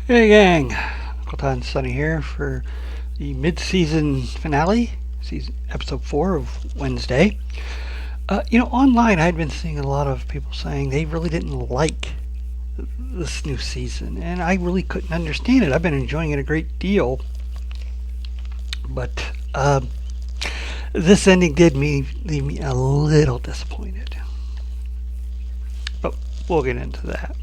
Hey gang, Uncle Todd and Sunny here for the mid-season finale, season episode 4 of Wednesday. Online I'd been seeing a lot of people saying they really didn't like this new season, and I really couldn't understand it. I've been enjoying it a great deal, but this ending did leave me a little disappointed. But we'll get into that.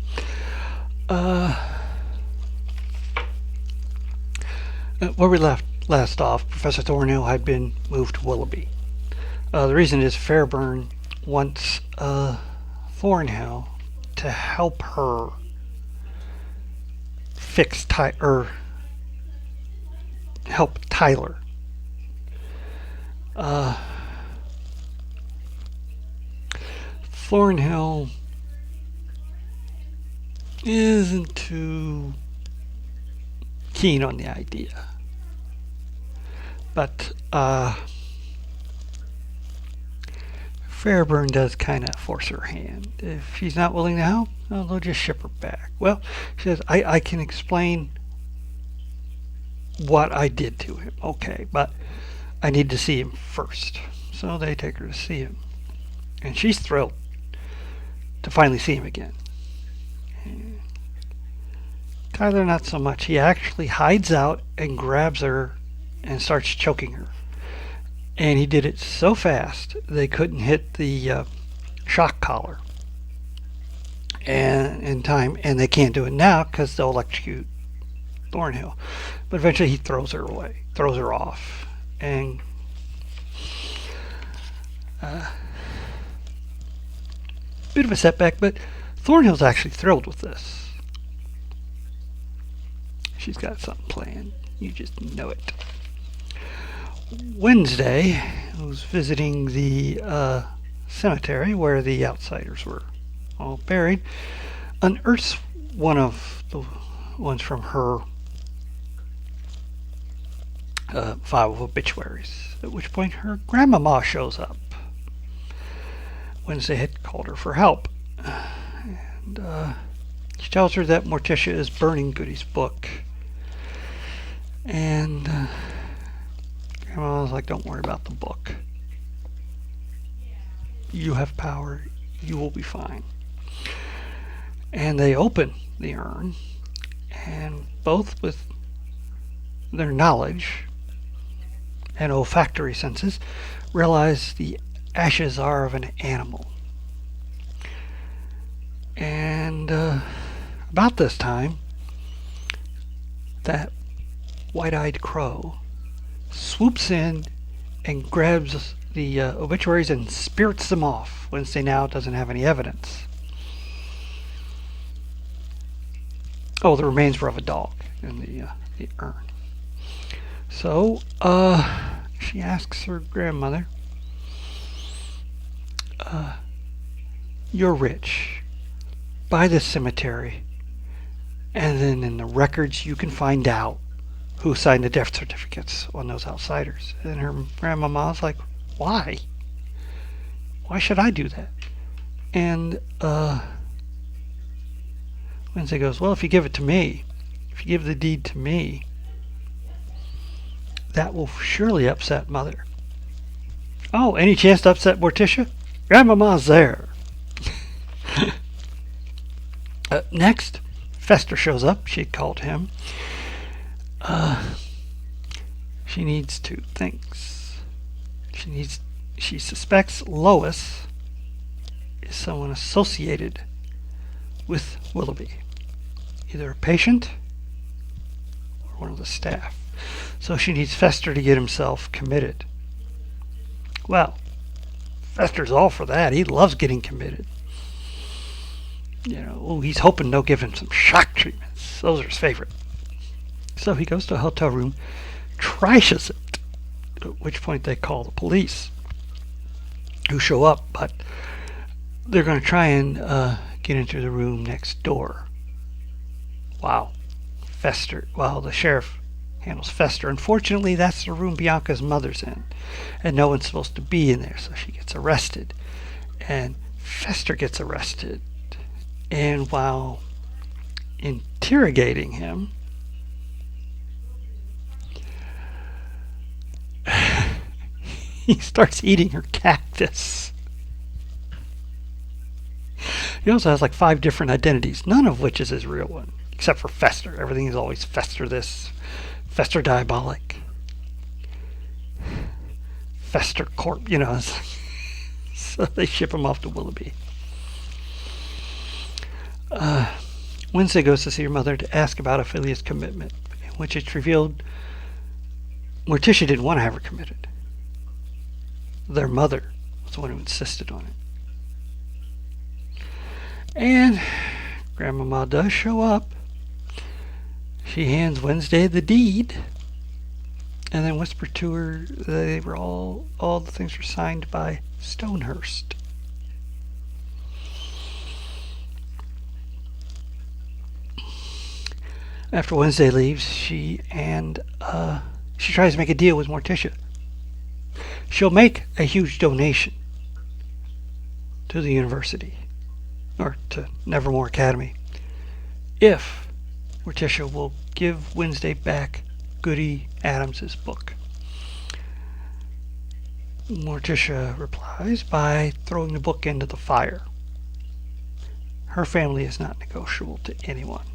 Where we left last off, Professor Thornhill had been moved to Willowby. The reason is Fairburn wants Thornhill to help her fix help Tyler. Thornhill isn't too keen on the idea. But Fairburn does kind of force her hand. If she's not willing to help, well, they'll just ship her back. Well, she says, I can explain what I did to him. Okay, but I need to see him first. So they take her to see him. And she's thrilled to finally see him again. Tyler, not so much. He actually hides out and grabs her and starts choking her. And he did it so fast they couldn't hit the shock collar and in time, and they can't do it now because they'll electrocute Thornhill. But eventually he throws her off, and bit of a setback. But Thornhill's actually thrilled with this. She's got something planned. You just know it. Wednesday, I was visiting the cemetery where the outsiders were all buried. Unearths one of the ones from her file of obituaries, at which point her grandmama shows up. Wednesday had called her for help. And she tells her that Morticia is burning Goody's book. And Grandma was like, don't worry about the book. You have power. You will be fine. And they open the urn, and both with their knowledge and olfactory senses realize the ashes are of an animal. And about this time, that white-eyed crow swoops in and grabs the obituaries and spirits them off. Wednesday now doesn't have any evidence. Oh, the remains were of a dog in the urn. So she asks her grandmother, you're rich. Buy this cemetery, and then in the records you can find out who signed the death certificates on those outsiders. And her grandmama's like, why? Why should I do that? And Wednesday goes, well, if you give it to me, if you give the deed to me, that will surely upset Mother. Oh, any chance to upset Morticia? Grandmama's there. Next, Fester shows up. She called him. She needs two things. She suspects Lois is someone associated with Willowby, either a patient or one of the staff. So she needs Fester to get himself committed. Well, Fester's all for that. He loves getting committed. He's hoping they'll give him some shock treatments. Those are his favorite. So he goes to a hotel room, trashes it, at which point they call the police, who show up, but they're going to try and get into the room next door. Wow. The sheriff handles Fester. Unfortunately, that's the room Bianca's mother's in, and no one's supposed to be in there, so she gets arrested. And Fester gets arrested. And while interrogating him, he starts eating her cactus. He also has like 5 different identities, none of which is his real one, except for Fester. Everything is always Fester this, Fester Diabolic, Fester Corp, So they ship him off to Willowby. Wednesday goes to see her mother to ask about Ophelia's commitment, in which it's revealed Morticia didn't want to have her committed. Their mother was the one who insisted on it. And Grandmama does show up. She hands Wednesday the deed, and then whispers to her they were all the things were signed by Stonehurst. After Wednesday leaves, she tries to make a deal with Morticia. She'll make a huge donation to the university, or to Nevermore Academy, if Morticia will give Wednesday back Goody Adams's book. Morticia replies by throwing the book into the fire. Her family is not negotiable to anyone.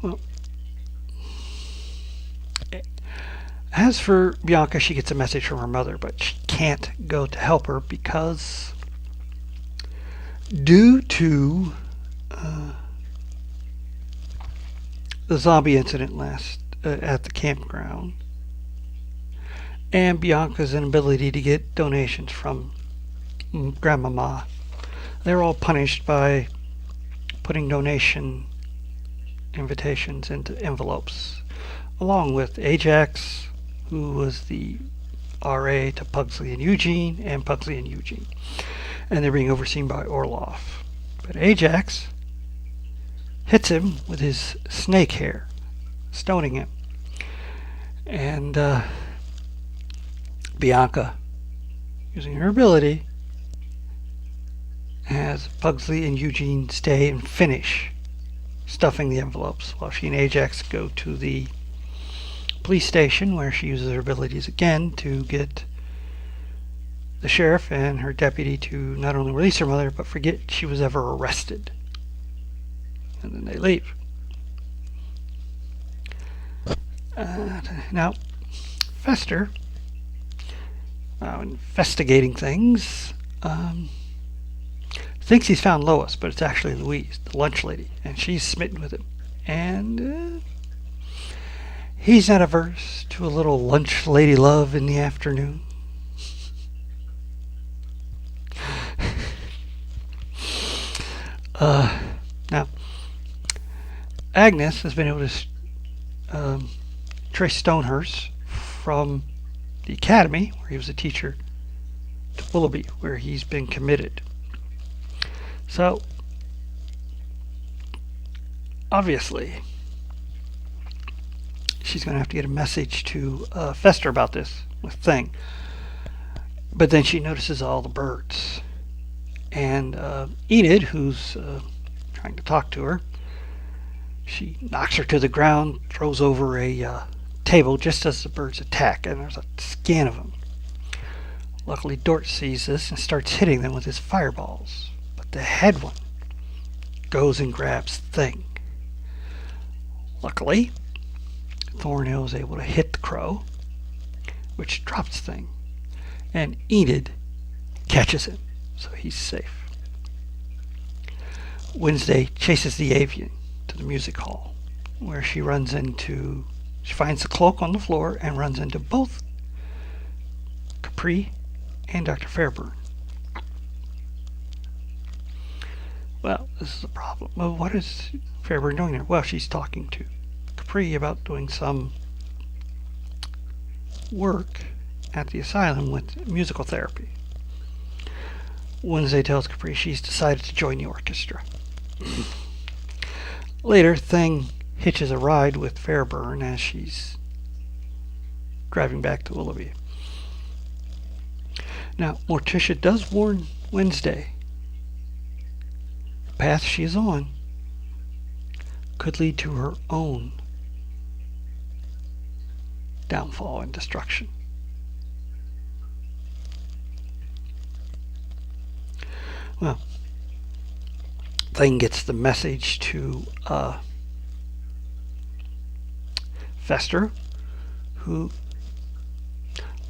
Well, as for Bianca, she gets a message from her mother, but she can't go to help her because due to the zombie incident at the campground and Bianca's inability to get donations from Grandmama, they're all punished by putting donation invitations into envelopes, along with Ajax, who was the RA to Pugsley and Eugene, and Pugsley and Eugene. And they're being overseen by Orloff. But Ajax hits him with his snake hair, stoning him. And Bianca, using her ability, has Pugsley and Eugene stay and finish stuffing the envelopes while she and Ajax go to the police station, where she uses her abilities again to get the sheriff and her deputy to not only release her mother, but forget she was ever arrested. And then they leave. Now, Fester, investigating things, thinks he's found Lois, but it's actually Louise, the lunch lady, and she's smitten with him. And he's not averse to a little lunch lady love in the afternoon. Now, Agnes has been able to trace Stonehurst from the academy, where he was a teacher, to Willowby, where he's been committed. So, obviously, she's going to have to get a message to Fester about this thing. But then she notices all the birds. And Enid, who's trying to talk to her, she knocks her to the ground, throws over a table just as the birds attack, and there's a scan of them. Luckily, Dort sees this and starts hitting them with his fireballs. But the head one goes and grabs Thing. Luckily, Thornhill is able to hit the crow, which drops Thing, and Enid catches him, so he's safe. Wednesday chases the Avian to the music hall, where she finds the cloak on the floor and runs into both Capri and Dr. Fairburn. Well, this is a problem. Well, what is Fairburn doing there? Well, she's talking to Capri about doing some work at the asylum with musical therapy. Wednesday tells Capri she's decided to join the orchestra. Later, Thing hitches a ride with Fairburn as she's driving back to Willowby. Now, Morticia does warn Wednesday. The path she is on could lead to her own downfall and destruction. Well, Thing gets the message to Fester, who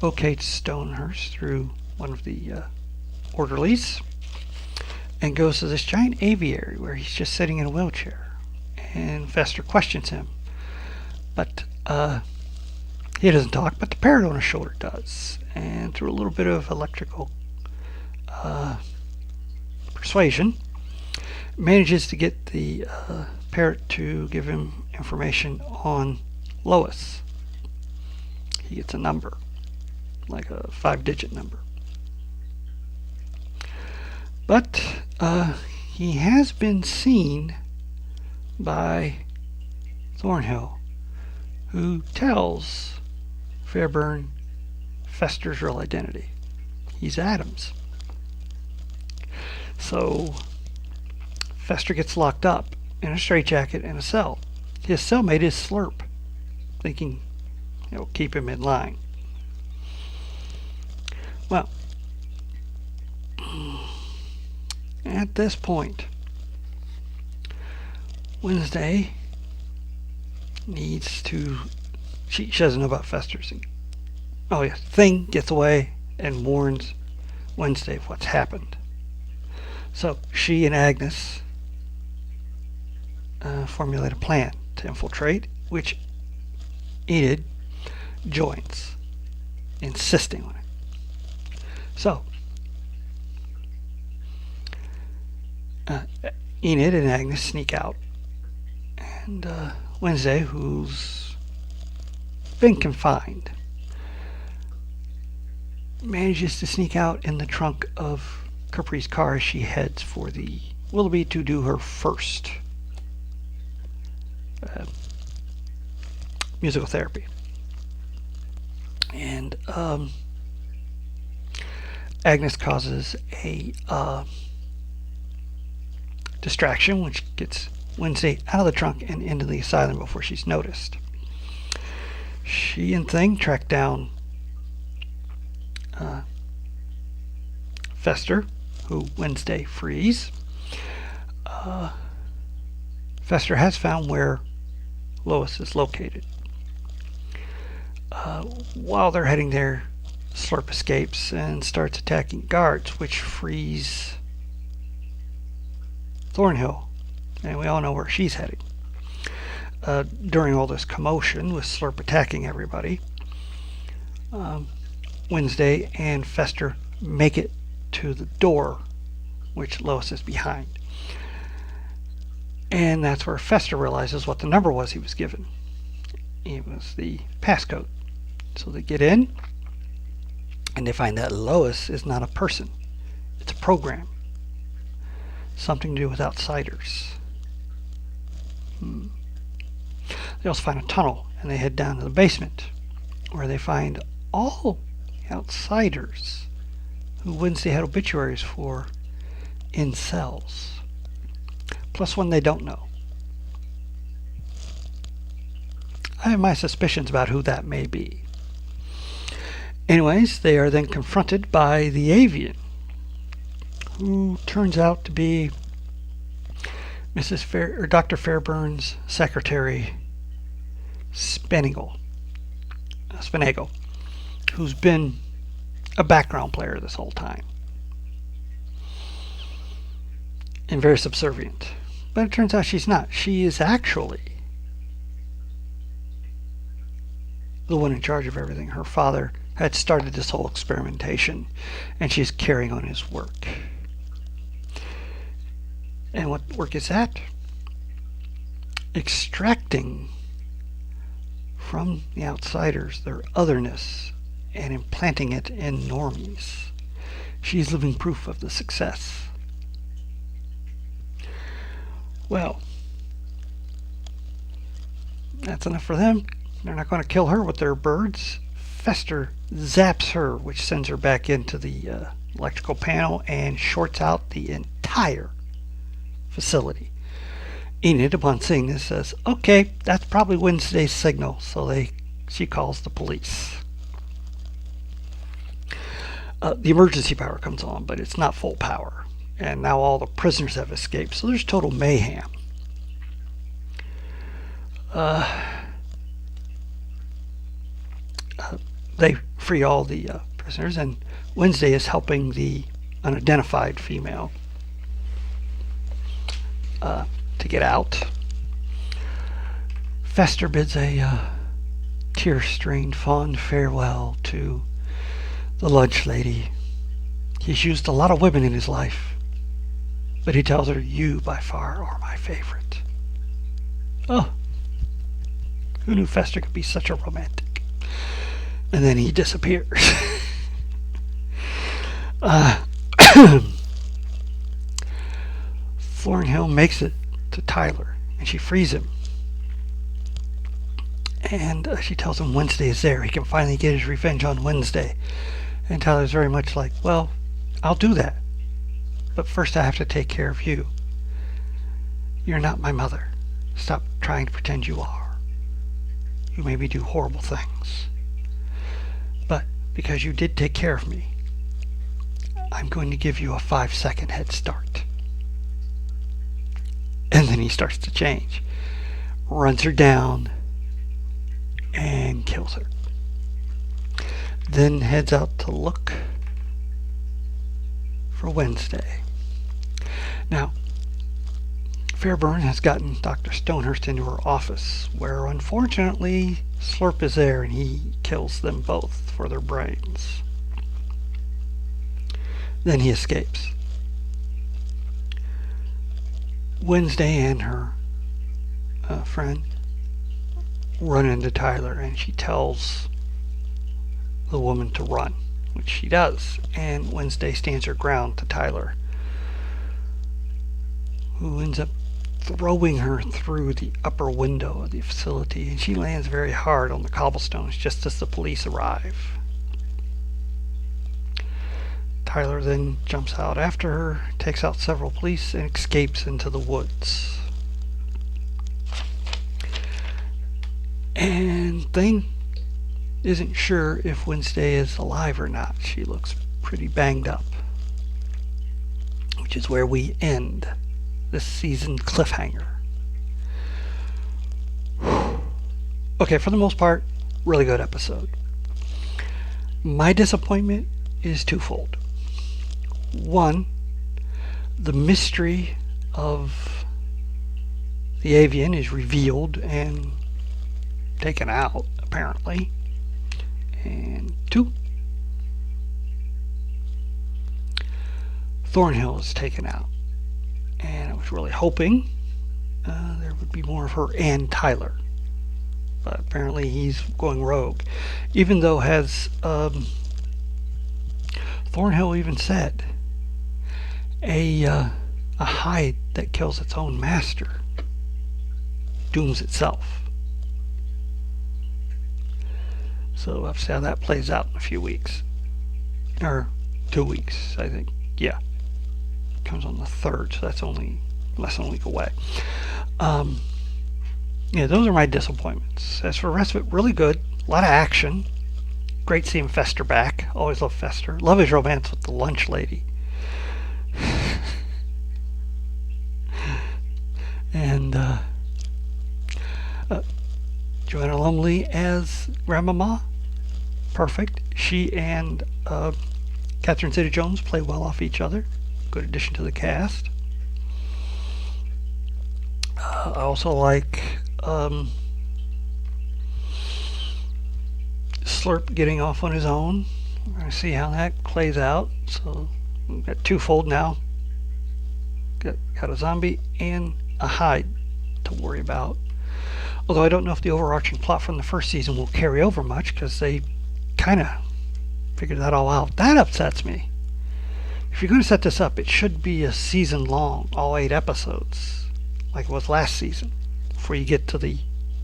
locates Stonehurst through one of the orderlies and goes to this giant aviary where he's just sitting in a wheelchair. And Fester questions him, but he doesn't talk, but the parrot on his shoulder does. And through a little bit of electrical persuasion, manages to get the parrot to give him information on Lois. He gets a number, like a 5-digit number. But he has been seen by Thornhill, who tells Fairburn Fester's real identity. He's Adams. So Fester gets locked up in a straitjacket in a cell. His cellmate is Slurp, thinking it'll keep him in line. Well, at this point, Wednesday needs to... She doesn't know about Fester's. Oh yes, Thing gets away and warns Wednesday of what's happened. So she and Agnes formulate a plan to infiltrate, which Enid joins, insisting on it. So Enid and Agnes sneak out, and Wednesday, who's been confined, manages to sneak out in the trunk of Capri's car as she heads for the Willowby to do her first musical therapy. And Agnes causes a distraction, which gets Wednesday out of the trunk and into the asylum before she's noticed. She and Thing track down Fester, who Wednesday frees. Fester has found where Lois is located. While they're heading there, Slurp escapes and starts attacking guards, which frees Thornhill, and we all know where she's heading. During all this commotion with Slurp attacking everybody, Wednesday and Fester make it to the door, which Lois is behind. And that's where Fester realizes what the number was he was given. It was the passcode. So they get in, and they find that Lois is not a person. It's a program. Something to do with outsiders. They also find a tunnel, and they head down to the basement, where they find all the outsiders who Wednesday had obituaries for in cells, plus one they don't know. I have my suspicions about who that may be. Anyways, they are then confronted by the Avian, who turns out to be Dr. Fairburns' secretary, Spinagle, who's been a background player this whole time and very subservient. But it turns out she's not. She is actually the one in charge of everything. Her father had started this whole experimentation, and she's carrying on his work. And what work is that? Extracting from the outsiders their otherness and implanting it in normies. She's living proof of the success. Well, that's enough for them. They're not going to kill her with their birds. Fester zaps her, which sends her back into the electrical panel and shorts out the entire facility. Enid, upon seeing this, says, "Okay, that's probably Wednesday's signal." So she calls the police. The emergency power comes on, but it's not full power. And now all the prisoners have escaped, so there's total mayhem. They free all the prisoners, and Wednesday is helping the unidentified female to get out. Fester bids a tear-stained, fond farewell to the lunch lady. He's used a lot of women in his life, but he tells her, "You by far are my favorite." Oh, who knew Fester could be such a romantic? And then he disappears. Thornhill makes it to Tyler, and she frees him. And she tells him Wednesday is there. He can finally get his revenge on Wednesday. And Tyler's very much like, "Well, I'll do that. But first I have to take care of you. You're not my mother. Stop trying to pretend you are. You made me do horrible things. But because you did take care of me, I'm going to give you a 5-second head start." And then he starts to change. Runs her down and kills her. Then heads out to look for Wednesday. Now, Fairburn has gotten Dr. Stonehurst into her office, where unfortunately Slurp is there and he kills them both for their brains. Then he escapes. Wednesday and her friend run into Tyler, and she tells the woman to run, which she does, and Wednesday stands her ground to Tyler, who ends up throwing her through the upper window of the facility, and she lands very hard on the cobblestones just as the police arrive. Tyler then jumps out after her, takes out several police, and escapes into the woods. And Thane isn't sure if Wednesday is alive or not. She looks pretty banged up, which is where we end this season cliffhanger. Okay, for the most part, really good episode. My disappointment is twofold. One, the mystery of the Avian is revealed and taken out, apparently. And two, Thornhill is taken out. And I was really hoping there would be more of her and Tyler. But apparently he's going rogue. Even though, as Thornhill even said, a hide that kills its own master dooms itself. So we'll see how that plays out in a few weeks. Or 2 weeks, I think. Yeah. Comes on the 3rd, so that's only less than a week away. Yeah, those are my disappointments. As for the rest of it, really good. A lot of action. Great seeing Fester back. Always love Fester. Love his romance with the lunch lady. And Joanna Lumley as Grandmama. Perfect. She and Catherine Zeta-Jones play well off each other. Good addition to the cast. I also like Slurp getting off on his own. We're going to see how that plays out. So we've got twofold now. Got a zombie and a hide to worry about. Although I don't know if the overarching plot from the first season will carry over much, because they kind of figured that all out. That upsets me. If you're going to set this up, it should be a season long, all 8 episodes, like it was last season, before you get to the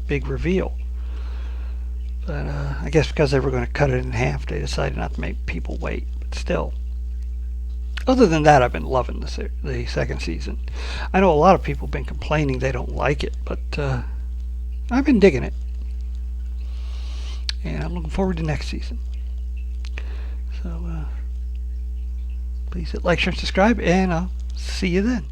big reveal. But I guess because they were going to cut it in half, they decided not to make people wait. But still, Other than that, I've been loving the second season. I know a lot of people have been complaining they don't like it, but I've been digging it. And I'm looking forward to next season. So please hit like, share, and subscribe, and I'll see you then.